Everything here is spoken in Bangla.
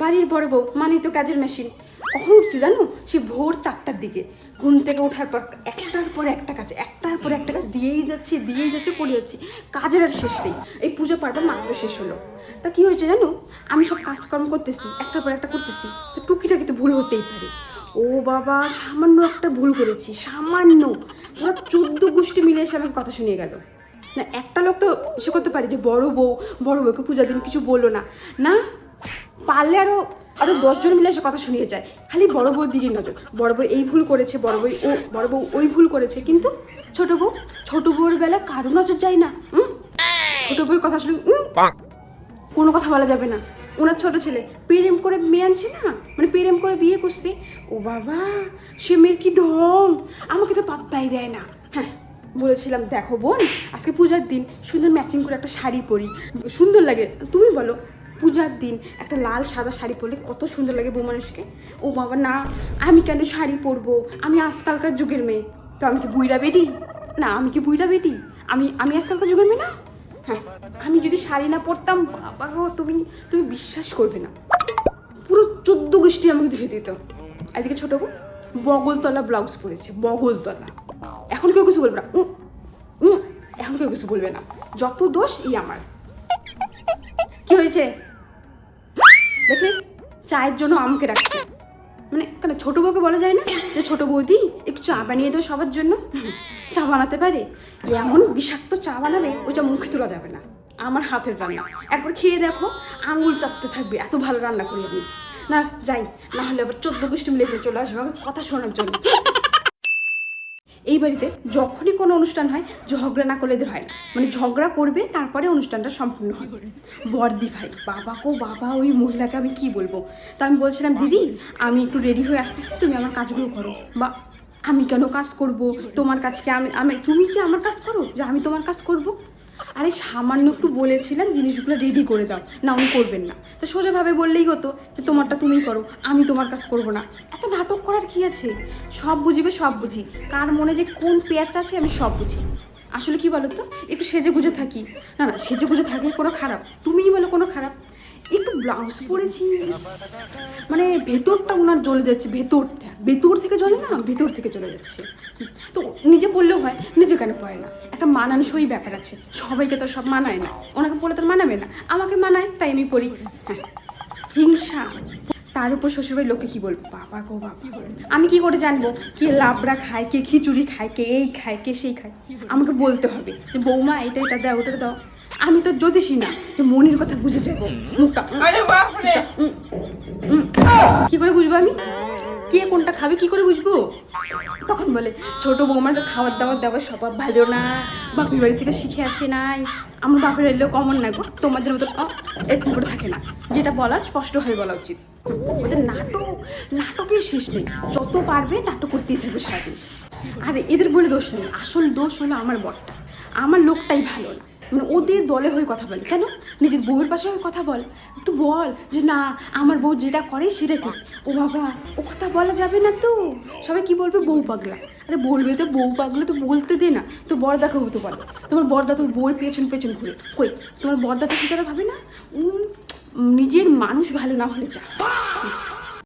বাড়ির বড় বউ মানেই তো কাজের মেশিন। কখন উঠছি জানো? সে ভোর 4টার দিকে ঘুম থেকে ওঠার পর একটার পর একটা কাজ দিয়েই যাচ্ছে করে যাচ্ছি, কাজের আর শেষ নেই। এই পুজো পার্বণ মাত্র শেষ হলো, তা কি হয়েছে জানো? আমি সব কাজকর্ম করতেছি, একটার পর একটা করতেছি, তো টুকিটাকি তো ভুল হতেই পারে। ও বাবা, সামান্য একটা ভুল করেছি, সামান্য। ওরা 14 গোষ্ঠী মিলে এসে আমাকে কথা শুনিয়ে গেল। না, একটা লোক তো এসে করতে পারে যে বড় বউকে পূজার দিন কিছু বললো না, না পারলে আরো 10 জন মিলে এসে কথা শুনিয়ে যায়। খালি বড় বউর দিকে নজর, বড় বউ এই ভুল করেছে, বড় বউ ওই ভুল করেছে, কিন্তু ছোট বউর বেলা কারো নজর যায় না। ছোট বউর কথা শুনে কোনো কথা বলা যাবে না। ওনার ছোট ছেলে প্রেম করে মেয়ে আনছে না, মানে প্রেম করে বিয়ে করছে। ও বাবা, সে মেয়ের কি ঢং, আমাকে তো পাত্তাই দেয় না। হ্যাঁ, বলেছিলাম দেখো বোন, আজকে পূজার দিন সুন্দর ম্যাচিং করে একটা শাড়ি পরি, সুন্দর লাগে। তুমি বলো, পূজার দিন একটা লাল সাদা শাড়ি পরলে কত সুন্দর লাগে বউ মানুষকে। ও বাবা না, আমি কেন শাড়ি পরবো? আমি আজকালকার যুগের মেয়ে, তো আমি কি বুইড়া বেটি? না, আমি কি বুইড়া বেটি? আমি আজকালকার যুগের মেয়ে না। হ্যাঁ, আমি যদি শাড়ি না পরতাম, বাবা গো, তুমি বিশ্বাস করবে না, পুরো 14 গোষ্ঠী আমাকে ধুয়ে দিত। এদিকে ছোট বউ বগলতলা ব্লাউজ পরেছে, বগলতলা। এখন কেউ কিছু বলবে না, এখন কেউ কিছু বলবে না, যত দোষ এই আমার। কি হয়েছে দেখলে? চায়ের জন্য আমাকে রাখছে, মানে কেন ছোট বউকে বলা যায় না যে ছোট বৌদি একটু চা বানিয়ে দাও সবার জন্য? চা বানাতে পারে, এমন বিষাক্ত চা বানাবে ওইটা মুখে তোলা যাবে না। আমার হাতের রান্না, একবার খেয়ে দেখো, আঙুল চাপতে থাকবে, এত ভালো রান্না করি আমি। না যাই, না হলে আবার 14 গোষ্ঠী মিলে চলে আসবে আমাকে কথা শোনার জন্য। এই বাড়িতে যখনই কোনো অনুষ্ঠান হয়, ঝগড়া না করলে এদের হয় না, মানে ঝগড়া করবে তারপরে অনুষ্ঠানটা সম্পূর্ণ হয়। বর্দি ভাই, বাবা গো বাবা, ওই মহিলাকে আমি কি বলবো। তা আমি বলছিলাম, দিদি আমি একটু রেডি হয়ে আসতেছি, তুমি আমার কাজগুলো করো। বা আমি কেন কাজ করব? তোমার কাজকে আমি তুমি কি আমার কাজ করো যে আমি তোমার কাজ করব? আরে সামান্য একটু বলেছিলাম জিনিসগুলো রেডি করে দাও, না উনি করবেন না, তো সোজাভাবে বললেই হতো যে তোমারটা তুমিই করো, আমি তোমার কাজ করব না। এত নাটক করার কি আছে? সব বুঝিবে, সব বুঝি, কার মনে যে কোন পেঁয়াজ আছে আমি সব বুঝি। আসলে কি বলো তো, একটু সেজে গুজে থাকি, না সেজে গুজে থাকি কোনো খারাপ? তুমিই বলো কোনো খারাপ? একটু ব্লাউজ পরেছি, মানে ভেতরটা ওনার জ্বলে যাচ্ছে, ভেতর থেকে জ্বলে না, ভেতর থেকে চলে যাচ্ছে। তো নিজে বললেও হয়, নিজে কেন পড়ে না? একটা মানানসই ব্যাপার আছে, সবাইকে তো সব মানায় না, ওনাকে বলে তো মানাবে না, আমাকে মানায় তাই আমি পড়ি। হ্যাঁ, হিংসা। তার উপর শ্বশুরবাড়ির লোকে কি বলবো, বাবা গো বাবা, আমি কি করে জানবো কে লাবড়া খায়, কে খিচুড়ি খায়, কে এই খায়, কে সেই খায়? আমাকে বলতে হবে যে বৌমা এটা দাও, ওটা দাও। আমি তো জ্যোতিষী না যে মনির কথা বুঝে যাবো। মুখটা কি করে বুঝবো আমি কে কোনটা খাবে, কি করে বুঝবো? তখন বলে ছোট বৌমার তো খাবার দাবার স্বভাব ভালো না, বাপের বাড়ি থেকে শিখে আসে নাই। আমার বাপের বাড়িলেও কমন না গো, তোমাদের মতো এরকম করে থাকে না। যেটা বলার স্পষ্ট হয়ে বলা উচিত। ওদের নাটকের শেষ নেই, যত পারবে নাটক করতেই থাকবে সারাদিন। আর এদের বলে দোষ নেই, আসল দোষ হলো আমার বরটা, আমার লোকটাই ভালো না। মানে ওদের দলে হয়ে কথা বলে, কেন নিজের বউয়ের পাশে হয়ে কথা বল, একটু বল যে না আমার বউ যেটা করে সেটা ঠিক। ও বাবা, ও কথা বলা যাবে না তো, সবাই কি বলবে, বউ পাগলা। আরে বলবে তো বউ পাগলা, তো বলতে দে না। তো বরদাকে হতে পারে, তোমার বরদা তো বউয়ের পেছন ঘুরে, কই তোমার বরদা তো সেটা ভাবে না? নিজের মানুষ ভালো না হলে যা।